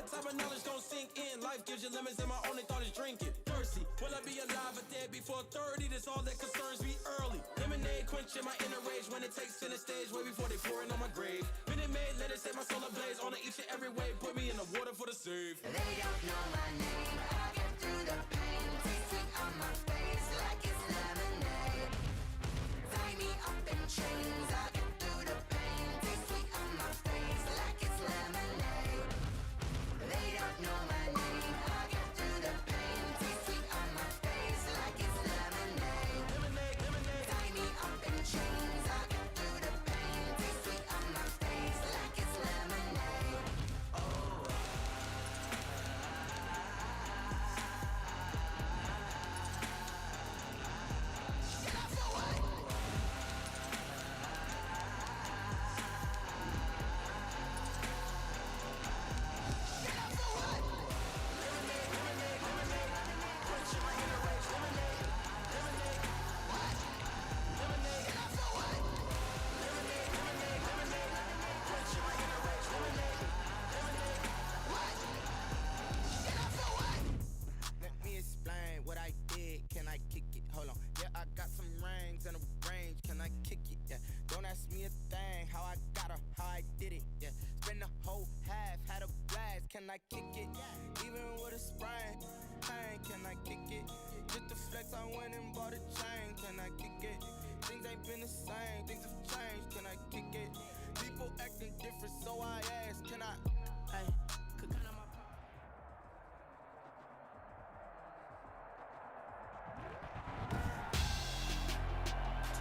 Type of knowledge don't sink in. Life gives you lemons and my only thought is drinking. Thirsty, will I be alive or dead before 30? That's all that concerns me early. Lemonade quenching my inner rage when it takes center stage way before they pour it on my grave. Minute Maid, let it set my soul ablaze. On each and every way, put me in the water for the save. They don't know my name. I get through the pain. Taste sweet on my face like it's lemonade. Tie me up in chains. I get through the pain. Taste sweet on my face like it's lemonade. They don't know my name. I get through the pain. Taste sweet on my face like it's lemonade. Tie me up in chains. I get through the pain. Taste sweet on my face like it's lemonade. Get off your way. Get off your way. Quenching my inner rage. Lemonade. What? Get off your way. Quenching my inner rage. Lemonade. What? Get off your way. Let me explain what I did. Can I kick it? Hold on. Yeah, I got some rings and a range. Can I kick it? Yeah. Don't ask me a thing. How I got her, how I did it. Yeah. Spend the whole half, had a blast. Can I kick it? Even with a sprain. Pain, can I kick it? Just the flex, I went and bought a chain. Can I kick it? Things ain't been the same. Things have changed. Can I kick it? People acting different, so I ask. Can I? Hey, could kind of my.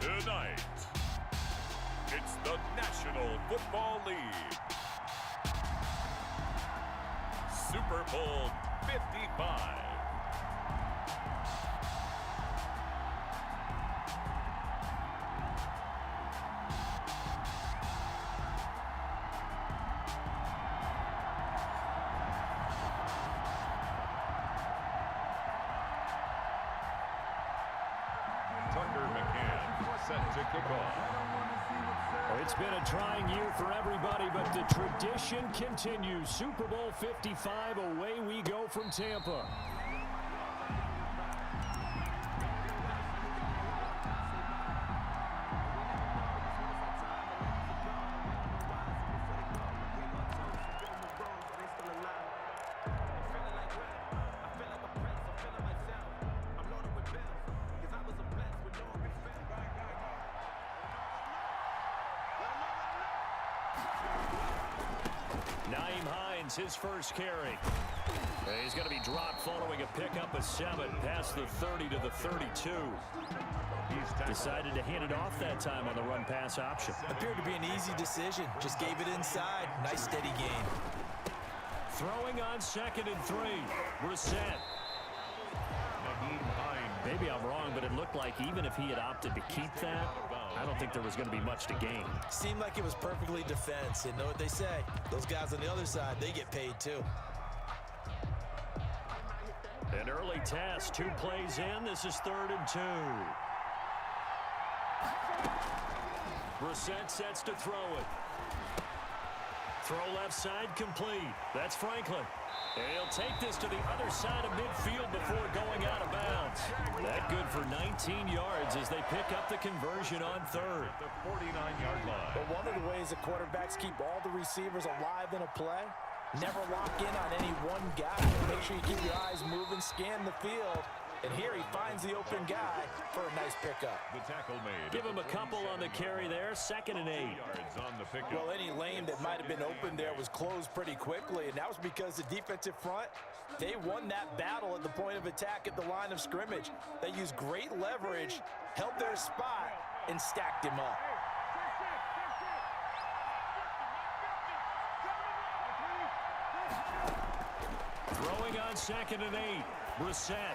Tonight, it's the National Football League. Super Bowl 55. Tucker McCann set to kick off. Well, it's been a trying year for everybody, but the tradition continues. Super Bowl 55, away we go from Tampa. His first carry. He's going to be dropped following a pickup of 7 past the 30 to the 32. He's decided to hand it off that time on the run-pass option. Appeared to be an easy decision. Just gave it inside. Nice steady gain. Throwing on 2nd and 3. Brissett. Maybe I'm wrong, but it looked like even if he had opted to keep that, I don't think there was going to be much to gain. Seemed like it was perfectly defense. And know what they say? Those guys on the other side, they get paid too. An early test, 2 plays in. This is 3rd and 2. Brissett sets to throw it. Throw left side complete. That's Franklin. And he'll take this to the other side of midfield before going out of bounds. That good for 19 yards as they pick up the conversion on 3rd. The 49-yard line. But one of the ways the quarterbacks keep all the receivers alive in a play, never lock in on any one guy. Make sure you keep your eyes moving, scan the field. And here he finds the open guy for a nice pickup. The tackle made. Give him a couple on the carry there. 2nd and 8. Yards on the pickup. Well, any lane that might have been open there was closed pretty quickly, and that was because the defensive front, they won that battle at the point of attack at the line of scrimmage. They used great leverage, held their spot, and stacked him up. Throwing on 2nd and 8. Brissett.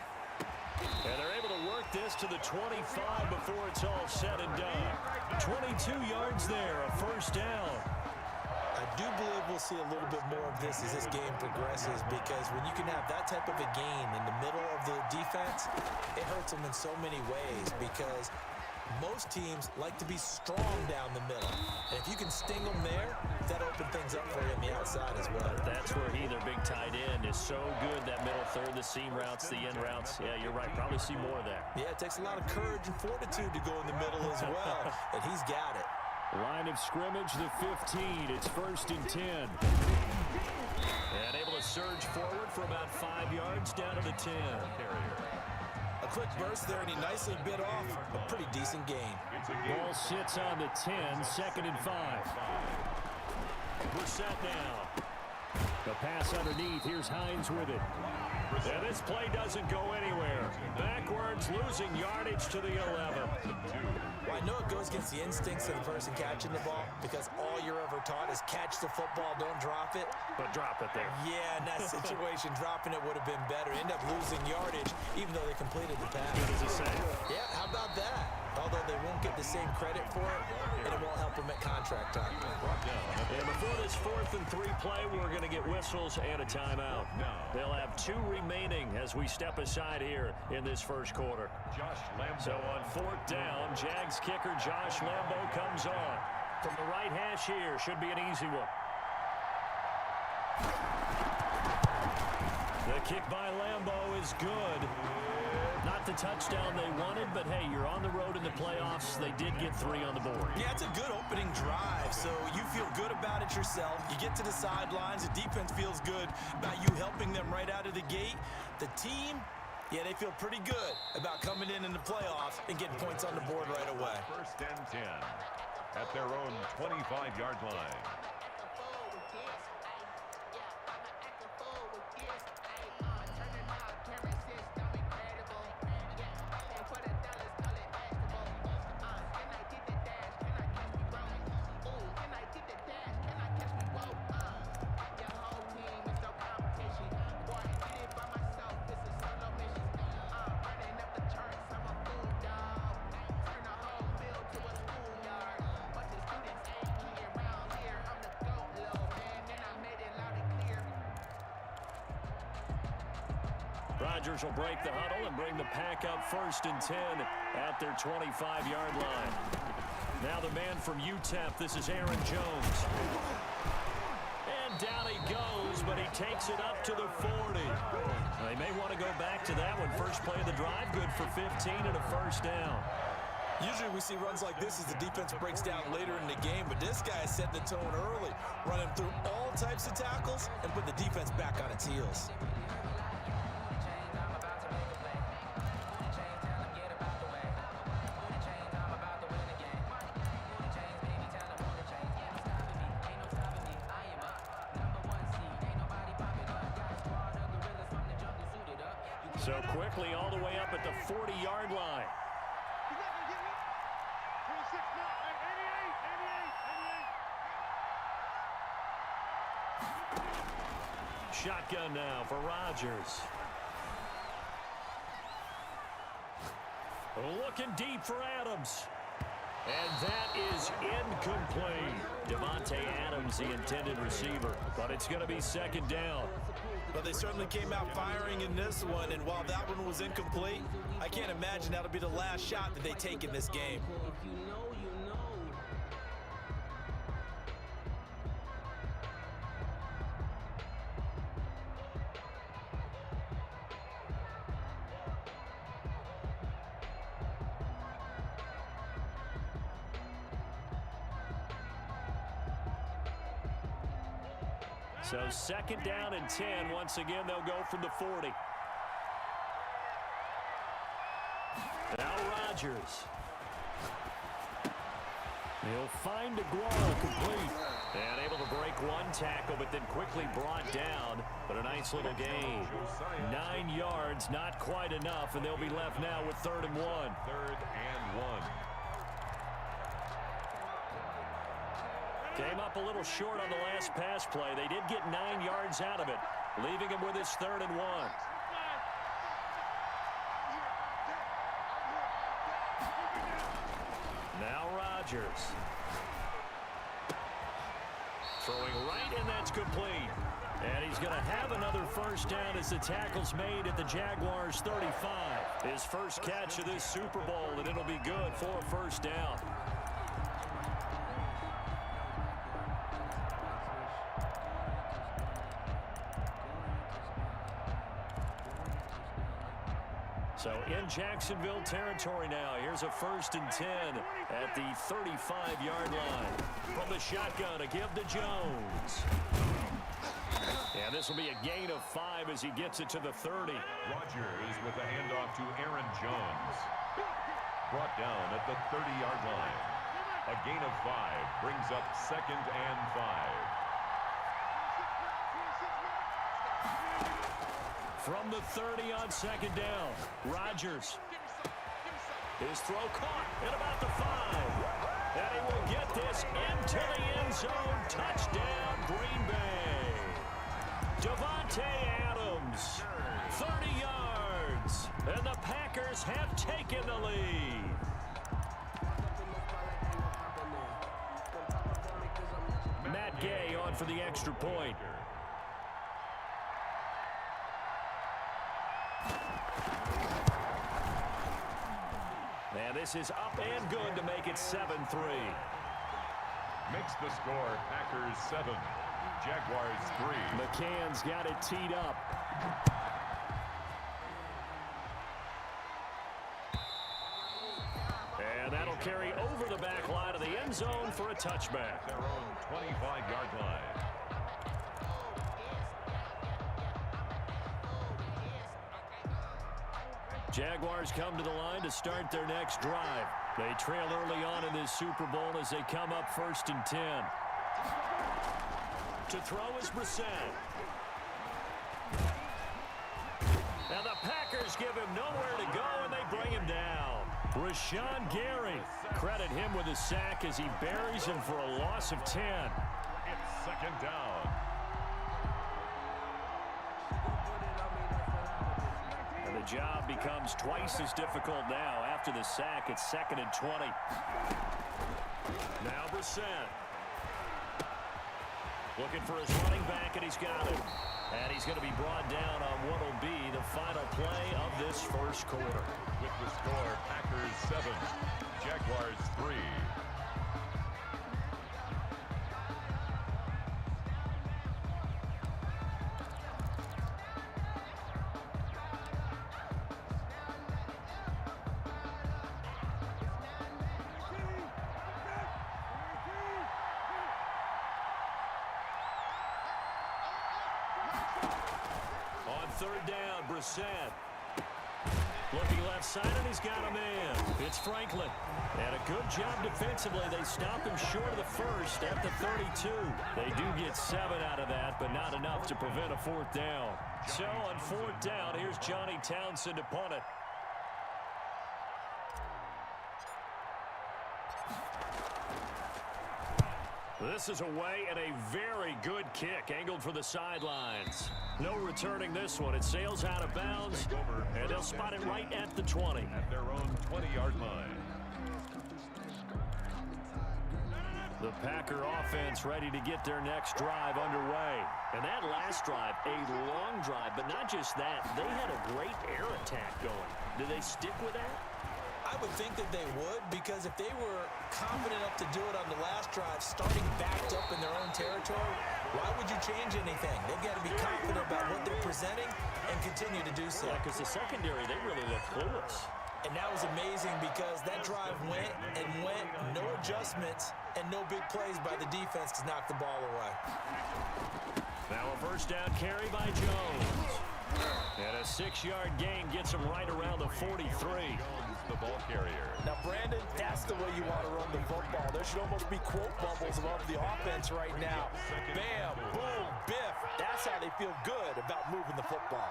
And they're able to work this to the 25 before it's all said and done. 22 yards there, a first down. I do believe we'll see a little bit more of this as this game progresses, because when you can have that type of a gain in the middle of the defense, it hurts them in so many ways, because Most teams like to be strong down the middle. And if you can sting them there, that opens things up for you on the outside as well. That's where their big tight end, is so good, that middle third, the seam routes, the end routes. Yeah, you're right. Probably see more of that. Yeah, it takes a lot of courage and fortitude to go in the middle as well, and he's got it. Line of scrimmage, the 15. It's 1st and 10. And able to surge forward for about 5 yards down to the 10. A quick burst there, and he nicely bit off a pretty decent gain. Ball sits on the 10, 2nd and 5. Brissett now. The pass underneath. Here's Hines with it. And this play doesn't go anywhere. Backwards, losing yardage to the 11. Well, I know it goes against the instincts of the person catching the ball, because all you're ever taught is catch the football, don't drop it. But drop it there. Yeah, in that situation, dropping it would have been better. End up losing yardage, even though they completed the pass. Good as a save. Yeah, how about that? Although they won't get the same credit for it, and it won't help them at contract time. And before this 4th and 3 play, we're going to get whistles and a timeout. They'll have 2 remaining as we step aside here in this first quarter. So on 4th down, Jags kicker Josh Lambo comes on. From the right hash here, should be an easy one. The kick by Lambo is good. Not the touchdown they wanted, but hey, you're on the road in the playoffs. They did get 3 on the board. Yeah, it's a good opening drive, so you feel good about it yourself. You get to the sidelines, the defense feels good about you helping them right out of the gate. The team, yeah, they feel pretty good about coming in the playoffs and getting points on the board right away. 1st and 10 at their own 25-yard line. Rodgers will break the huddle and bring the pack up 1st and 10 at their 25-yard line. Now the man from UTEP, this is Aaron Jones. And down he goes, but he takes it up to the 40. They may want to go back to that one. First play of the drive, good for 15 and a 1st down. Usually we see runs like this as the defense breaks down later in the game, but this guy set the tone early, running through all types of tackles and put the defense back on its heels. So quickly all the way up at the 40-yard line. Shotgun now for Rodgers. Looking deep for Adams. And that is incomplete. Devontae Adams, the intended receiver. But it's going to be 2nd down. But they certainly came out firing in this one, and while that one was incomplete, I can't imagine that'll be the last shot that they take in this game. So 2nd down and 10. Once again, they'll go from the 40. Now Rodgers. He'll find DeGuara complete. And able to break one tackle, but then quickly brought down. But a nice little gain. 9 yards, not quite enough, and they'll be left now with 3rd and 1. 3rd and 1. Came up a little short on the last pass play. They did get 9 yards out of it, leaving him with his 3rd and 1. Now Rodgers. Throwing right, and that's complete. And he's going to have another first down as the tackle's made at the Jaguars' 35. His first catch of this Super Bowl, and it'll be good for a first down. So in Jacksonville territory now. Here's a 1st and 10 at the 35-yard line. From the shotgun, a give to Jones. And this will be a gain of 5 as he gets it to the 30. Rodgers with a handoff to Aaron Jones. Brought down at the 30-yard line. A gain of 5 brings up 2nd and 5. From the 30 on 2nd down, Rodgers. His throw caught at about the 5. And he will get this into the end zone. Touchdown, Green Bay. Devontae Adams, 30 yards. And the Packers have taken the lead. Matt Gay on for the extra point. And this is up and good to make it 7-3. Makes the score Packers 7, Jaguars 3. McCann's got it teed up. And that'll carry over the back line of the end zone for a touchback. Their own 25-yard line. Jaguars come to the line to start their next drive. They trail early on in this Super Bowl as they come up 1st and 10. To throw is Brissett. And the Packers give him nowhere to go, and they bring him down. Rashawn Gary. Credit him with a sack as he buries him for a loss of 10. It's 2nd down. The job becomes twice as difficult now. After the sack, it's 2nd and 20. Now Brissett. Looking for his running back, and he's got it. And he's going to be brought down on what will be the final play of this first quarter. With the score, Packers 7, Jaguars 3. Third down, Brissett. Looking left side, and he's got a man. It's Franklin. And a good job defensively. They stop him short of the first at the 32. They do get 7 out of that, but not enough to prevent a 4th down. So on 4th down, here's Johnny Townsend to punt it. This is away and a very good kick, angled for the sidelines. No returning this one. It sails out of bounds, and they'll spot it right at the 20. At their own 20-yard line. The Packer offense ready to get their next drive underway. And that last drive, a long drive, but not just that. They had a great air attack going. Do they stick with that? I would think that they would, because if they were confident enough to do it on the last drive, starting backed up in their own territory, why would you change anything? They've got to be confident about what they're presenting and continue to do so. Yeah, because the secondary, they really look clueless. And that was amazing because that drive went and went, no adjustments, and no big plays by the defense to knock the ball away. Now a first down carry by Jones. And a 6-yard gain gets him right around the 43. The ball carrier. Now, Brandon, that's the way you want to run the football. There should almost be quote bubbles above the offense right now. Bam, boom, biff. That's how they feel good about moving the football.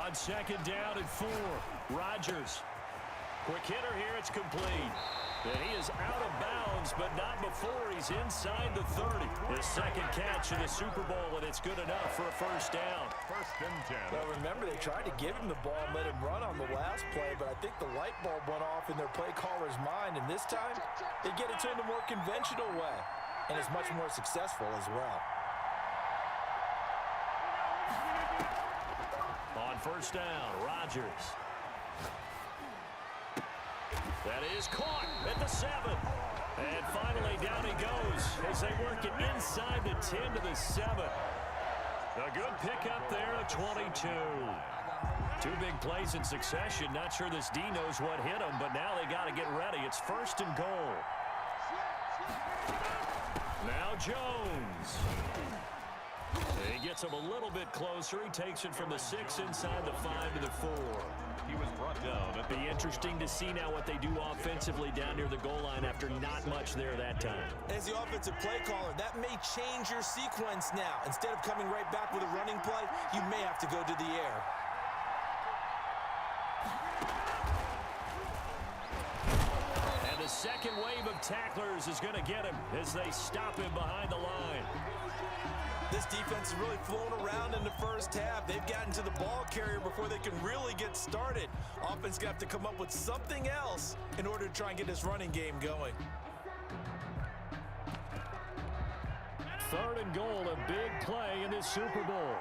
On 2nd down and 4, Rodgers. Quick hitter here, it's complete. And he is out of bounds, but not before he's inside the 30. His second catch in the Super Bowl, and it's good enough for a first down. 1st and 10. Well, remember, they tried to give him the ball and let him run on the last play, but I think the light bulb went off in their play caller's mind, and this time, they get it to him the more conventional way. and is much more successful as well. On first down, Rodgers. That is caught at the 7. And finally down he goes as they work it inside the 10 to the 7. A good pickup there at 22. Two big plays in succession. Not sure this D knows what hit him, but now they got to get ready. It's first and goal. Now Jones. He gets him a little bit closer. He takes it from the 6 inside the 5 to the 4. He was brought down. It'll be interesting to see now what they do offensively down near the goal line after not much there that time. As the offensive play caller, that may change your sequence now. Instead of coming right back with a running play, you may have to go to the air. And the second wave of tacklers is going to get him as they stop him behind the line. This defense has really flown around in the first half. They've gotten to the ball carrier before they can really get started. Offense got to come up with something else in order to try and get this running game going. Third and goal, a big play in this Super Bowl.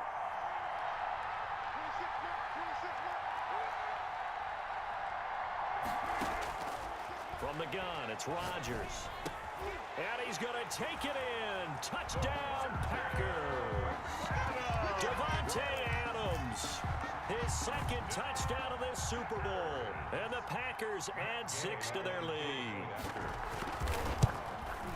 From the gun, it's Rodgers. And he's going to take it in. Touchdown, Packers. Devontae Adams. His second touchdown of this Super Bowl. And the Packers add 6 to their lead.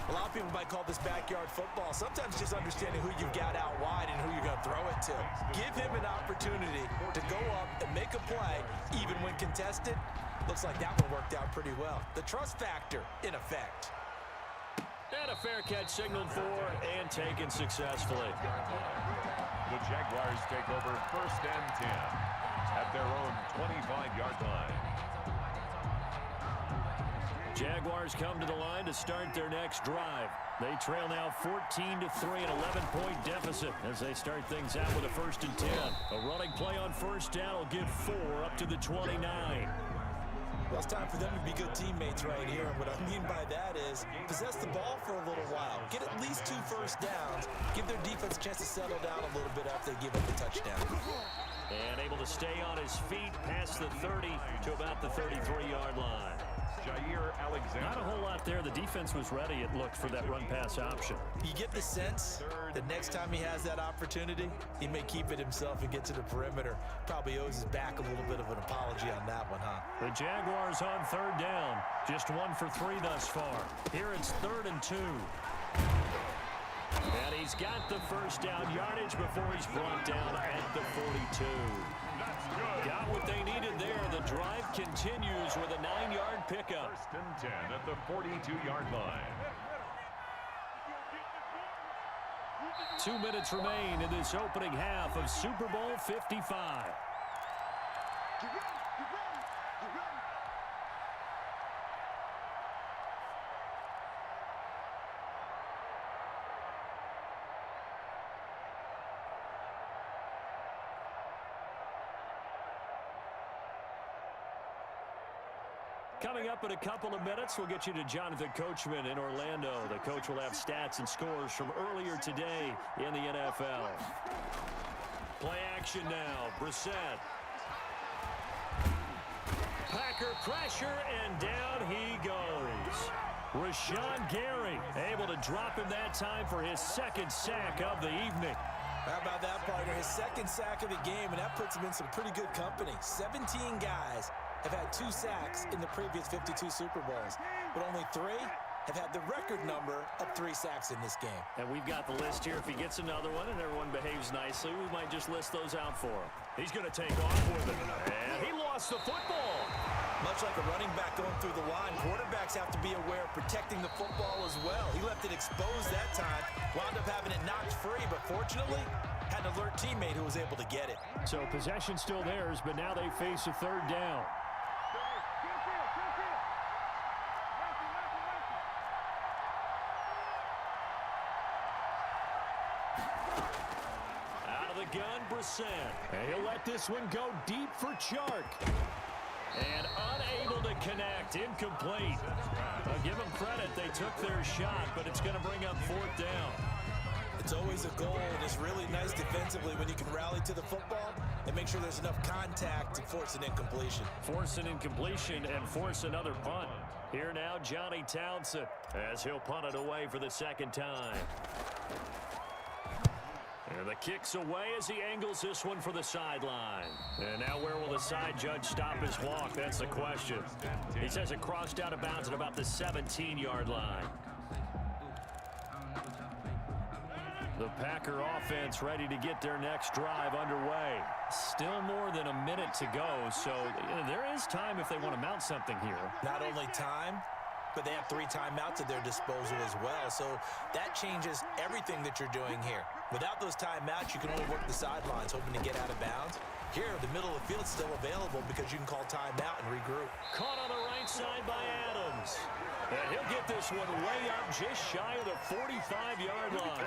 A lot of people might call this backyard football. Sometimes just understanding who you've got out wide and who you're going to throw it to. Give him an opportunity to go up and make a play, even when contested. Looks like that one worked out pretty well. The trust factor, in effect. And a fair catch signaled for and taken successfully. The Jaguars take over first and 10 at their own 25-yard line. Jaguars come to the line to start their next drive. They trail now 14-3, an 11-point deficit as they start things out with a first and 10. A running play on first down will give 4 up to the 29. Well, it's time for them to be good teammates right here. And what I mean by that is possess the ball for a little while. Get at least 2 first downs. Give their defense a chance to settle down a little bit after they give up the touchdown. And able to stay on his feet past the 30 to about the 33-yard line. Jair Alexander. Not a whole lot there. The defense was ready, it looked, for that run-pass option. You get the sense that next time he has that opportunity, he may keep it himself and get to the perimeter. Probably owes his back a little bit of an apology on that one, huh? The Jaguars on third down. Just 1 for 3 thus far. Here it's 3rd and 2. And he's got the first down yardage before he's brought down at the 42. Got what they needed there. The drive continues with a 9-yard pickup. First and 10 at the 42-yard line. 2 minutes remain in this opening half of Super Bowl 55. Coming up in a couple of minutes, we'll get you to Jonathan Coachman in Orlando. The coach will have stats and scores from earlier today in the NFL. Play action now. Brissett. Packer pressure, and down he goes. Rashawn Gary able to drop him that time for his second sack of the evening. How about that, partner? His second sack of the game, and that puts him in some pretty good company. 17 guys have had 2 sacks in the previous 52 Super Bowls, but only 3 have had the record number of 3 sacks in this game. And we've got the list here. If he gets another one and everyone behaves nicely, we might just list those out for him. He's going to take off with it, and he lost the football. Much like a running back going through the line, quarterbacks have to be aware of protecting the football as well. He left it exposed that time, wound up having it knocked free, but fortunately, had an alert teammate who was able to get it. So possession still theirs, but now they face a third down. Out of the gun, Brissett. And he'll let this one go deep for Chark. And unable to connect. Incomplete. Give them credit. They took their shot, but it's going to bring up 4th down. It's always a goal, and it's really nice defensively when you can rally to the football and make sure there's enough contact to force an incompletion. Force an incompletion and force another punt. Here now, Johnny Townsend, as he'll punt it away for the 2nd time. And the kick's away as he angles this one for the sideline. And now where will the side judge stop his clock? That's the question. He says it crossed out of bounds at about the 17-yard line. The Packer offense ready to get their next drive underway. Still more than a minute to go, so there is time if they want to mount something here. Not only time, but they have 3 timeouts at their disposal as well, so that changes everything that you're doing here. Without those timeouts, you can only work the sidelines, hoping to get out of bounds. Here, the middle of the field's still available because you can call timeout and regroup. Caught on the right side by Adams. And he'll get this one way up just shy of the 45-yard line.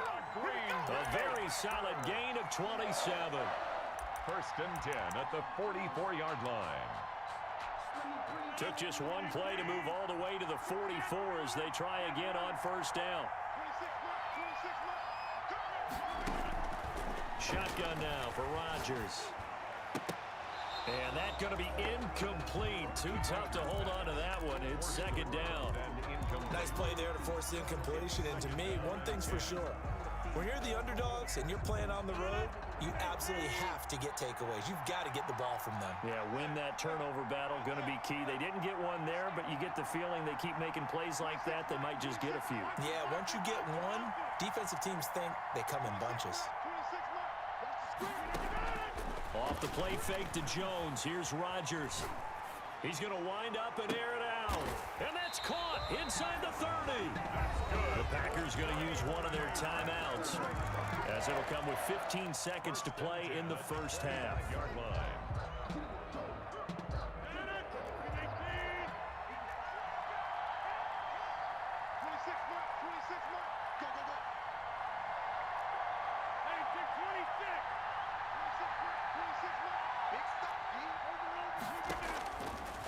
A very solid gain of 27. 1st and 10 at the 44-yard line. Took just one play to move all the way to the 44 as they try again on 1st down. Shotgun now for Rodgers. And that's going to be incomplete. Too tough to hold on to that one. It's 2nd down. Nice play there to force the incompletion. And to me, one thing's for sure. When you're the underdogs and you're playing on the road, you absolutely have to get takeaways. You've got to get the ball from them. Yeah, win that turnover battle, going to be key. They didn't get one there, but you get the feeling they keep making plays like that, they might just get a few. Yeah, once you get one, defensive teams think they come in bunches. Off the play fake to Jones. Here's Rodgers. He's going to wind up and air it out. And that's caught inside the 30. The Packers going to use one of their timeouts, as it'll come with 15 seconds to play in the 1st half. Yard line.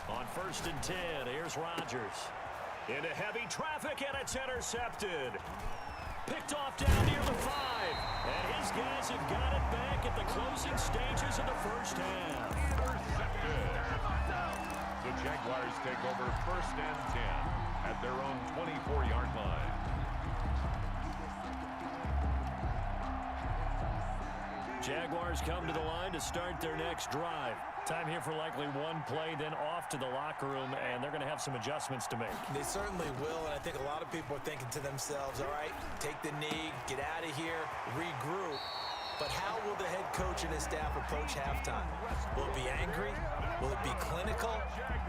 On 1st and 10, here's Rodgers. Into heavy traffic, and it's intercepted. Picked off down near the 5. And his guys have got it back at the closing stages of the 1st half. Intercepted. The Jaguars take over 1st and 10 at their own 24-yard line. Jaguars come to the line to start their next drive. Time here for likely one play, then off to the locker room, and they're going to have some adjustments to make. They certainly will, and I think a lot of people are thinking to themselves, all right, take the knee, get out of here, regroup. But how will the head coach and his staff approach halftime? Will it be angry? Will it be clinical?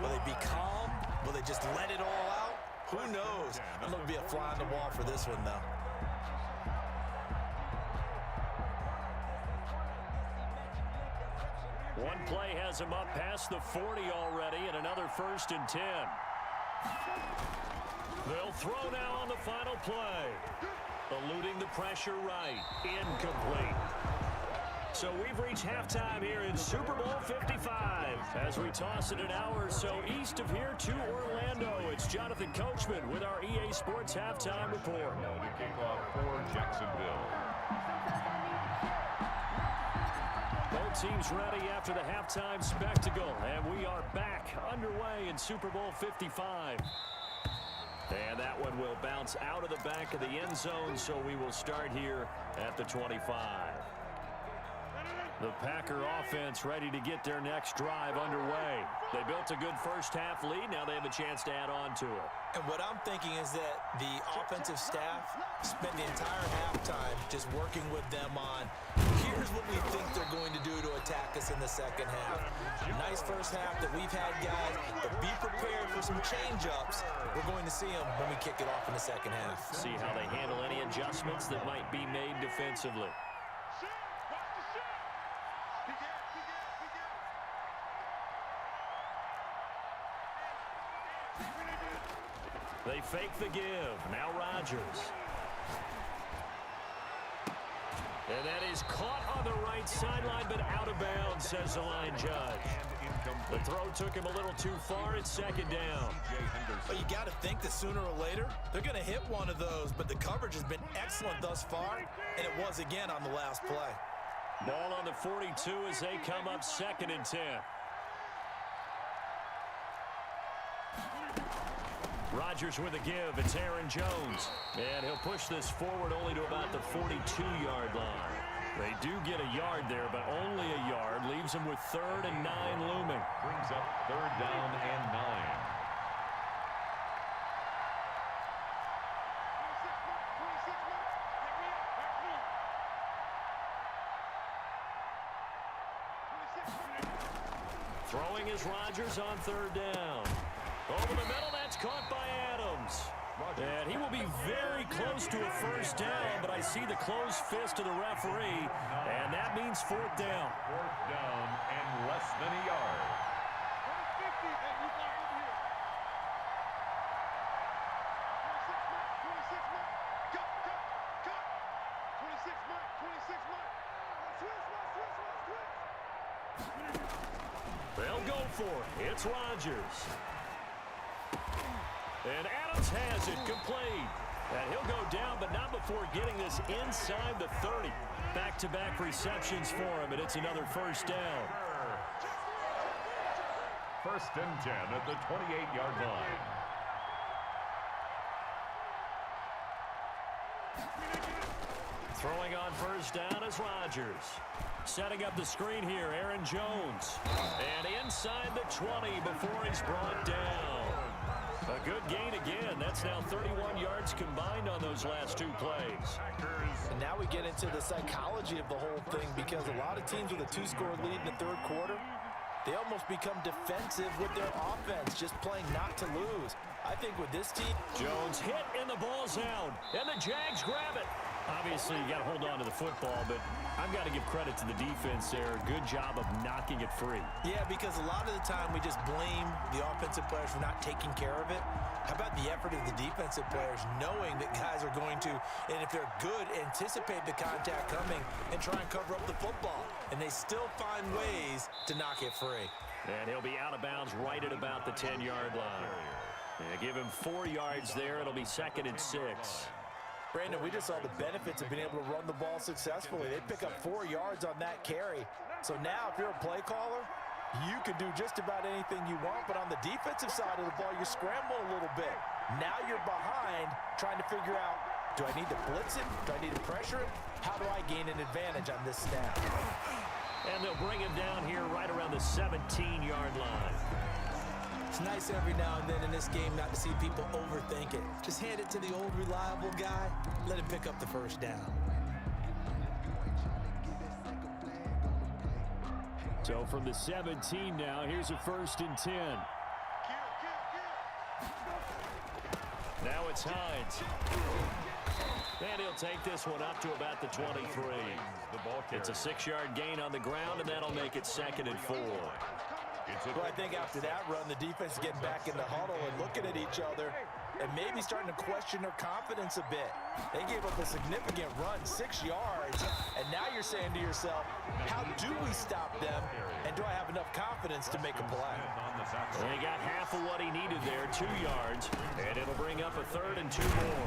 Will it be calm? Will they just let it all out? Who knows? I'm going to be a fly on the wall for this one, though. One play has him up past the 40 already, and another 1st and 10. They'll throw now on the final play. Eluding the pressure right. Incomplete. So we've reached halftime here in Super Bowl 55. As we toss it an hour or so east of here to Orlando, it's Jonathan Coachman with our EA Sports Halftime Report. To kick off for Jacksonville. Both teams ready after the halftime spectacle, and we are back underway in Super Bowl 55. And that one will bounce out of the back of the end zone, so we will start here at the 25. The Packer offense ready to get their next drive underway. They built a good first half lead. Now they have a chance to add on to it. And what I'm thinking is that the offensive staff spent the entire halftime just working with them on, here's what we think they're going to do to attack us in the second half. Nice first half that we've had, guys, but be prepared for some change-ups. We're going to see them when we kick it off in the second half. See how they handle any adjustments that might be made defensively. They fake the give. Now Rodgers. And that is caught on the right sideline, but out of bounds, says the line judge. And incomplete. The throw took him a little too far. It's second down. But you got to think that sooner or later, they're going to hit one of those. But the coverage has been excellent thus far, and it was again on the last play. Ball on the 42 as they come up 2nd and 10. Rodgers with a give. It's Aaron Jones. And he'll push this forward only to about the 42-yard line. They do get a yard there, but only a yard. Leaves them with 3rd and 9 looming. Brings up 3rd down and 9. Throwing is Rodgers on 3rd down. Over the middle, that's caught by Adams. And he will be very close to a 1st down, but I see the closed fist of the referee, and that means 4th down. 4th down and less than a yard. They'll go for it. It's Rodgers. And Adams has it complete. And he'll go down, but not before getting this inside the 30. Back-to-back receptions for him, and it's another 1st down. 1st and 10 at the 28-yard line. Throwing on 1st down is Rodgers. Setting up the screen here, Aaron Jones. And inside the 20 before he's brought down. A good gain again. That's now 31 yards combined on those last 2 plays. And now we get into the psychology of the whole thing, because a lot of teams with a 2-score lead in the 3rd quarter, they almost become defensive with their offense, just playing not to lose. I think with this team... Jones hit and the ball's out. And the Jags grab it. Obviously, you got to hold on to the football, but I've got to give credit to the defense there. Good job of knocking it free. Yeah, because a lot of the time we just blame the offensive players for not taking care of it. How about the effort of the defensive players, knowing that guys are going to, and if they're good, anticipate the contact coming and try and cover up the football. And they still find ways to knock it free. And he'll be out of bounds right at about the 10-yard line. Yeah, give him 4 yards there. It'll be 2nd and 6. Brandon, we just saw the benefits of being able to run the ball successfully. They pick up 4 yards on that carry. So now if you're a play caller, you can do just about anything you want. But on the defensive side of the ball, you're scrambling a little bit. Now you're behind trying to figure out, do I need to blitz him? Do I need to pressure him? How do I gain an advantage on this snap? And they'll bring him down here right around the 17-yard line. It's nice every now and then in this game not to see people overthink it. Just hand it to the old reliable guy. Let him pick up the 1st down. So from the 17 now, here's a 1st and 10. Now it's Hines. And he'll take this one up to about the 23. It's a 6-yard gain on the ground, and that'll make it 2nd and 4. Well, I think after that run, the defense is getting back in the huddle and looking at each other and maybe starting to question their confidence a bit. They gave up a significant run, 6 yards, and now you're saying to yourself, how do we stop them, and do I have enough confidence to make a play? He got half of what he needed there, 2 yards, and it'll bring up a 3rd and 2 more.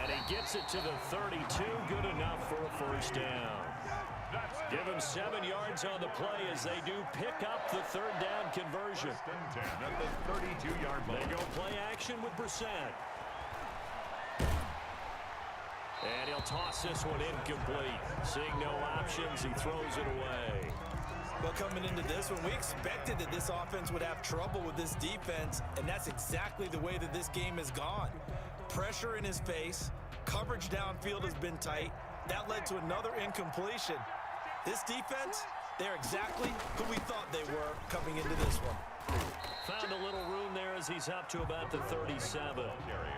And he gets it to the 32, good enough for a 1st down. Give him 7 yards on the play as they do pick up the 3rd down conversion. 1st and 10 at the 32-yard line. They go play action with Brissett. And he'll toss this one incomplete. Seeing no options, he throws it away. Well, coming into this one, we expected that this offense would have trouble with this defense, and that's exactly the way that this game has gone. Pressure in his face, coverage downfield has been tight. That led to another incompletion. This defense, they're exactly who we thought they were coming into this one. Found a little room there as he's up to about the 37.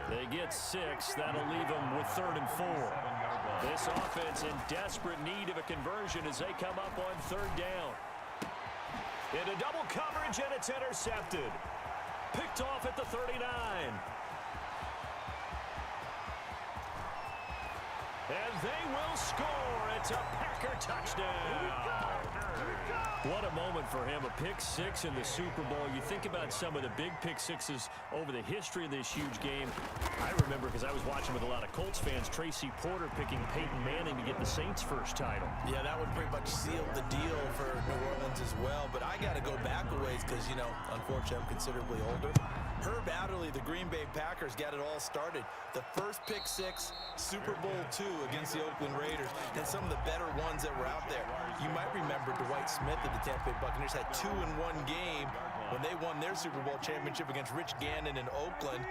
They get 6. That'll leave them with 3rd and 4. This offense in desperate need of a conversion as they come up on 3rd down. Into double coverage, and it's intercepted. Picked off at the 39. And they will score. It's a Packer touchdown. What a moment for him. A pick six in the Super Bowl. You think about some of the big pick sixes over the history of this huge game. I remember, because I was watching with a lot of Colts fans, Tracy Porter picking Peyton Manning to get the Saints' first title. Yeah, that would pretty much seal the deal for New Orleans as well. But I got to go back a ways because, you know, unfortunately I'm considerably older. Herb Adderley, the Green Bay Packers, got it all started. The first pick six, Super Bowl II against the Oakland Raiders, and some of the better ones that were out there. You might remember Dwight Smith of the Tampa Bay Buccaneers had 2-in-1 game when they won their Super Bowl championship against Rich Gannon in Oakland.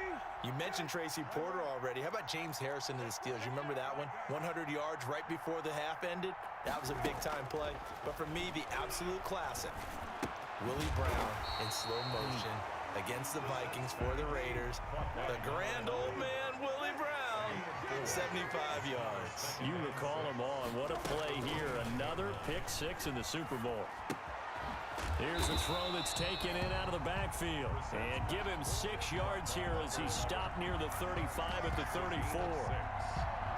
You mentioned Tracy Porter already. How about James Harrison of the Steelers? You remember that one? 100 yards right before the half ended? That was a big-time play. But for me, the absolute classic, Willie Brown in slow motion against the Vikings for the Raiders. The grand old man, Willie Brown, 75 yards. You recall them all, and what a play here. Another pick six in the Super Bowl. Here's a throw that's taken in out of the backfield. And give him 6 yards here as he stopped near the 35 at the 34.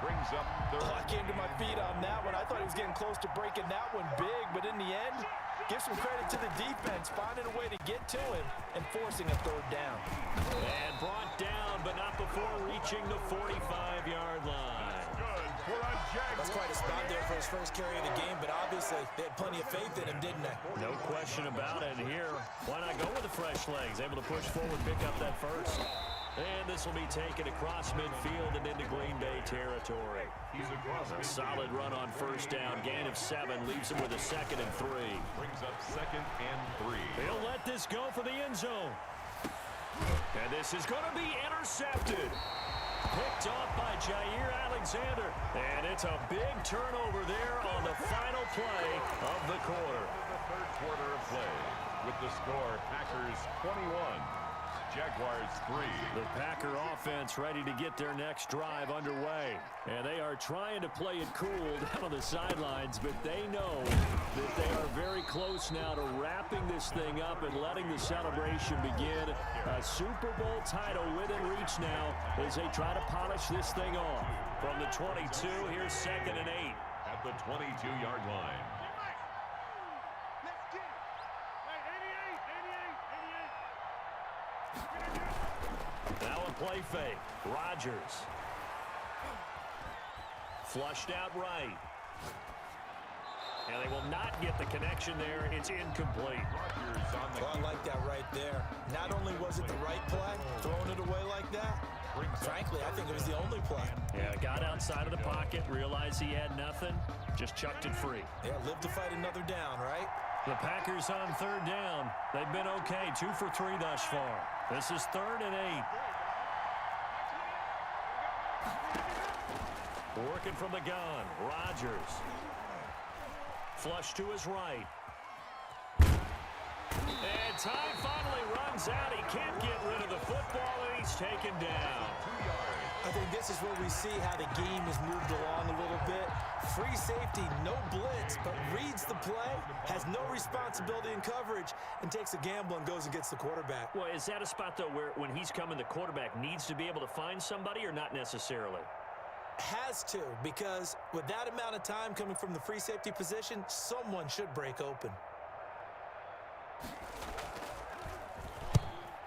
Brings up third. I came to my feet on that one. I thought he was getting close to breaking that one big, but in the end, give some credit to the defense, finding a way to get to him and forcing a third down. And brought down, but not before reaching the 45-yard line. Good for a Jaguar. That's quite a spot there for his first carry of the game, but obviously they had plenty of faith in him, didn't they? No question about it. And here, why not go with the fresh legs? Able to push forward, pick up that first. And this will be taken across midfield and into Green Bay territory. He's across A solid run on first down. Gain of 7 leaves him with a 2nd and 3. Brings up 2nd and 3. He'll let this go for the end zone. And this is going to be intercepted. Picked off by Jair Alexander. And it's a big turnover there on the final play of the quarter. The third quarter of play with the score Packers 21. Jaguars 3. The Packer offense ready to get their next drive underway. And they are trying to play it cool down on the sidelines, but they know that they are very close now to wrapping this thing up and letting the celebration begin. A Super Bowl title within reach now as they try to polish this thing off. From the 22, here's 2nd and 8. At the 22-yard line. Now a play fake. Rodgers. Flushed out right. And they will not get the connection there. It's incomplete. Rodgers on the Well, I like that right there. Not only was it the right play, throwing it away like that, frankly, I think it was the only play. Yeah, got outside of the pocket, realized he had nothing, just chucked it free. Yeah, live to fight another down, right? The Packers on 3rd down. They've been okay, 2 for 3 thus far. This is 3rd and 8. Working from the gun, Rodgers. Flush to his right. And time finally runs out. He can't get rid of the football, and he's taken down. I think this is where we see how the game has moved along a little bit. Free safety, no blitz, but reads the play, has no responsibility in coverage, and takes a gamble and goes and gets the quarterback. Well, is that a spot, though, where when he's coming, the quarterback needs to be able to find somebody or not necessarily? Has to, because with that amount of time coming from the free safety position, someone should break open.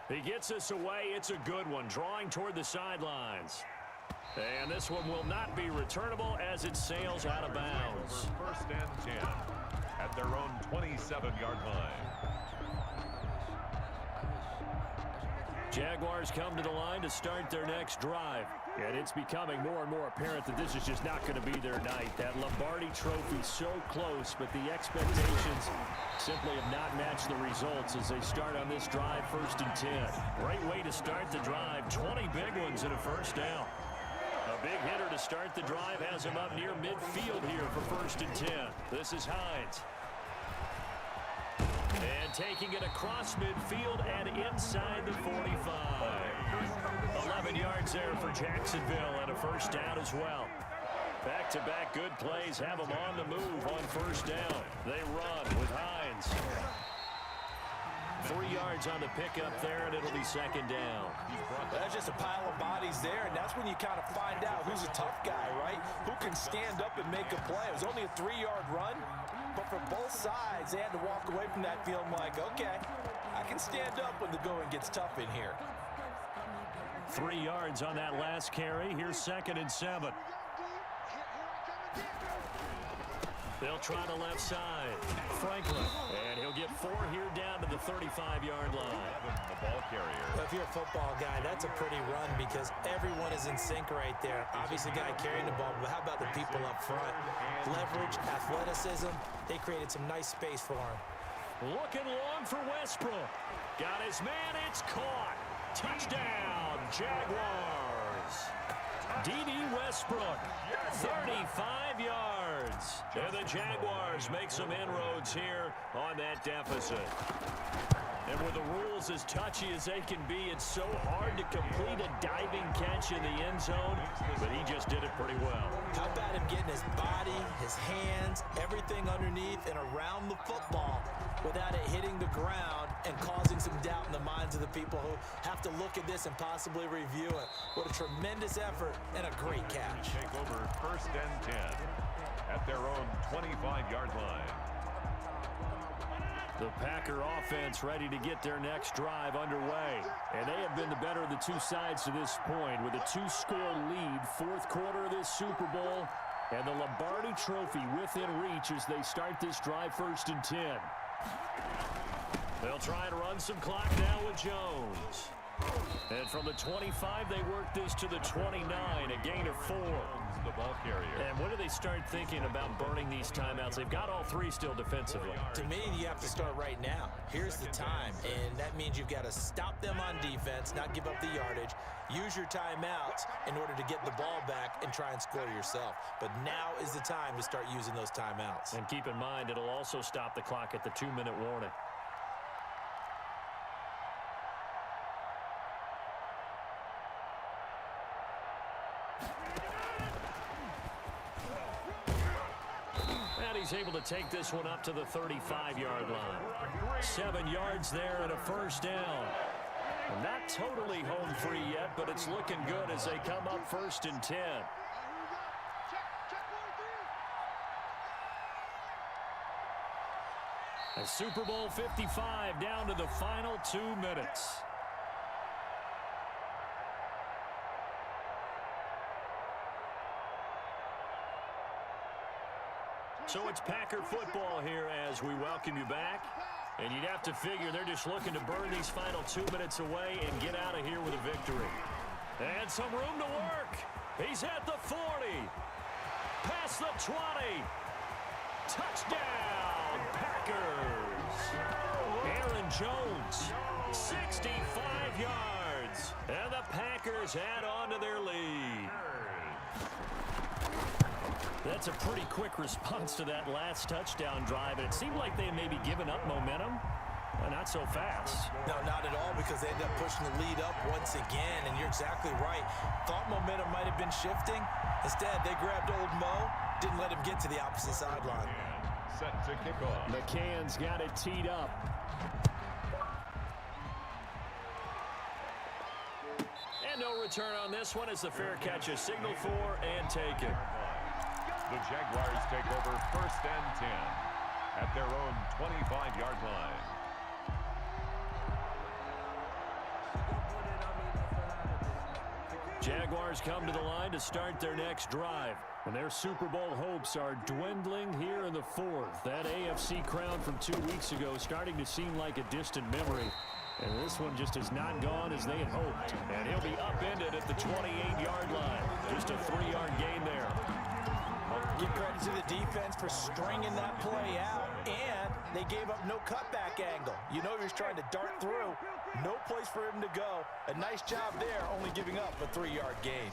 He gets us away. It's a good one, drawing toward the sidelines. And this one will not be returnable as it sails out of bounds. 1st and 10 at their own 27-yard line. Jaguars come to the line to start their next drive. And it's becoming more and more apparent that this is just not going to be their night. That Lombardi Trophy so close, but the expectations simply have not matched the results as they start on this drive 1st and 10. Great way to start the drive. 20 big ones and a first down. A big hitter to start the drive has him up near midfield here for 1st and 10. This is Hines. And taking it across midfield and inside the 45. 11 yards there for Jacksonville and a first down as well. Back-to-back good plays have them on the move on 1st down. They run with Hines. 3 yards on the pickup there, and it'll be second down. That's just a pile of bodies there, and that's when you kind of find out who's a tough guy, right? Who can stand up and make a play. It was only a 3-yard run, but for both sides, they had to walk away from that feeling like, okay, I can stand up when the going gets tough in here. 3 yards on that last carry. Here's 2nd and 7. They'll try the left side. Franklin. And he'll get 4 here down to the 35-yard line. The ball carrier. Well, if you're a football guy, that's a pretty run because everyone is in sync right there. Obviously, the guy carrying the ball, but how about the people up front? Leverage, athleticism. They created some nice space for him. Looking long for Westbrook. Got his man. It's caught. Touchdown, Jaguars. D.D. Westbrook, 35 yards. And the Jaguars make some inroads here on that deficit. And with the rules as touchy as they can be, it's so hard to complete a diving catch in the end zone, but he just did it pretty well. How about him getting his body, his hands, everything underneath and around the football without it hitting the ground and causing some doubt in the minds of the people who have to look at this and possibly review it. What a tremendous effort and a great catch. Take over 1st and 10 at their own 25-yard line. The Packer offense ready to get their next drive underway. And they have been the better of the two sides to this point with a 2-score lead, 4th quarter of this Super Bowl, and the Lombardi Trophy within reach as they start this drive 1st and 10. They'll try and run some clock now with Jones. And from the 25, they work this to the 29, a gain of 4. The ball carrier. And when do they start thinking about burning these timeouts? They've got all 3 still defensively. To me, you have to start right now. Here's the time, and that means you've got to stop them on defense, not give up the yardage, use your timeouts in order to get the ball back and try and score yourself. But now is the time to start using those timeouts. And keep in mind, it'll also stop the clock at the 2-minute warning. He's able to take this one up to the 35-yard line. 7 yards there and a 1st down. Not totally home free yet, but it's looking good as they come up 1st and 10. A Super Bowl 55 down to the final 2 minutes. So it's Packer football here as we welcome you back. And you'd have to figure they're just looking to burn these final 2 minutes away and get out of here with a victory. And some room to work. He's at the 40. Past the 20. Touchdown, Packers. Aaron Jones, 65 yards. And the Packers add on to their lead. That's a pretty quick response to that last touchdown drive. And it seemed like they had maybe given up momentum. Not so fast. No, not at all, because they ended up pushing the lead up once again. And you're exactly right. Thought momentum might have been shifting. Instead, they grabbed old Mo, didn't let him get to the opposite sideline. Set to kick off. McCann's got it teed up. And no return on this one as the fair catch is signaled for and taken. The Jaguars take over 1st and 10 at their own 25-yard line. Jaguars come to the line to start their next drive. And their Super Bowl hopes are dwindling here in the 4th. That AFC crown from 2 weeks ago starting to seem like a distant memory. And this one just has not gone as they had hoped. And he'll be upended at the 28-yard line. Just a 3-yard gain there. Give credit to the defense for stringing that play out, and they gave up no cutback angle. You know he was trying to dart through. No place for him to go. A nice job there, only giving up a 3-yard gain.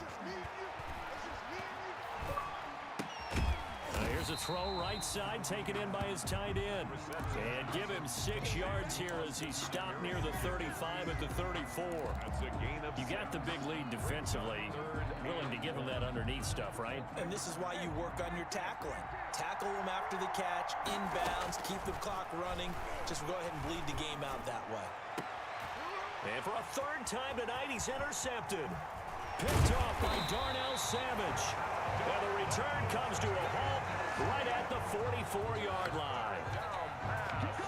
Here's Here's a throw right side, taken in by his tight end. And give him 6 yards here as he stopped near the 35 at the 34. You got the big lead defensively. Willing to give him that underneath stuff, right? And this is why you work on your tackling. Tackle them after the catch, inbounds, keep the clock running. Just go ahead and bleed the game out that way. And for a 3rd time tonight, he's intercepted. Picked off by Darnell Savage. And the return comes to a halt right at the 44-yard line.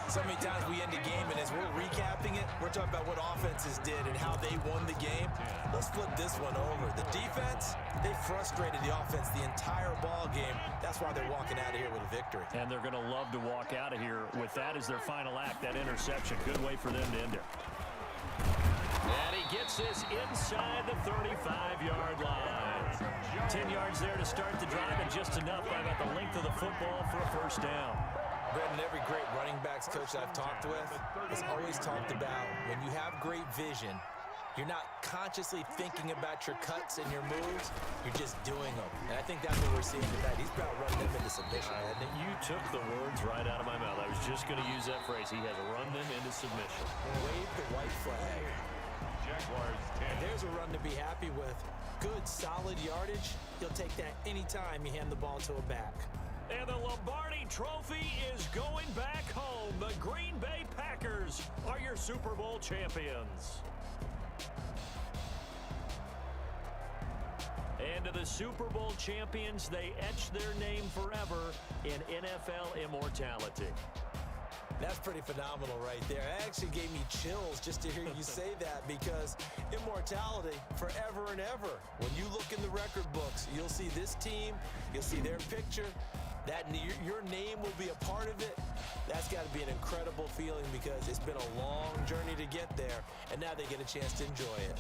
So many times we end a game, and as we're recapping it, we're talking about what offenses did and how they won the game. Let's flip this one over. The defense, they frustrated the offense the entire ball game. That's why they're walking out of here with a victory. And they're going to love to walk out of here with that as their final act, that interception. Good way for them to end it. And he gets this inside the 35-yard line. 10 yards there to start the drive, and just enough by about the length of the football for a 1st down. Brendan, every great running backs coach I've talked with has always talked about when you have great vision, you're not consciously thinking about your cuts and your moves, you're just doing them. And I think that's what we're seeing tonight. He's about running them into submission, hasn't he? You took the words right out of my mouth. I was just going to use that phrase. He has run them into submission. Wave the white flag. Jaguars 10. And there's a run to be happy with. Good, solid yardage. He'll take that anytime you hand the ball to a back. And the Lombardi Trophy is going back home. The Green Bay Packers are your Super Bowl champions. And to the Super Bowl champions, they etch their name forever in NFL immortality. That's pretty phenomenal right there. It actually gave me chills just to hear you say that, because immortality forever and ever. When you look in the record books, you'll see this team, you'll see their picture. That your name will be a part of it. That's got to be an incredible feeling, because it's been a long journey to get there, and now they get a chance to enjoy it.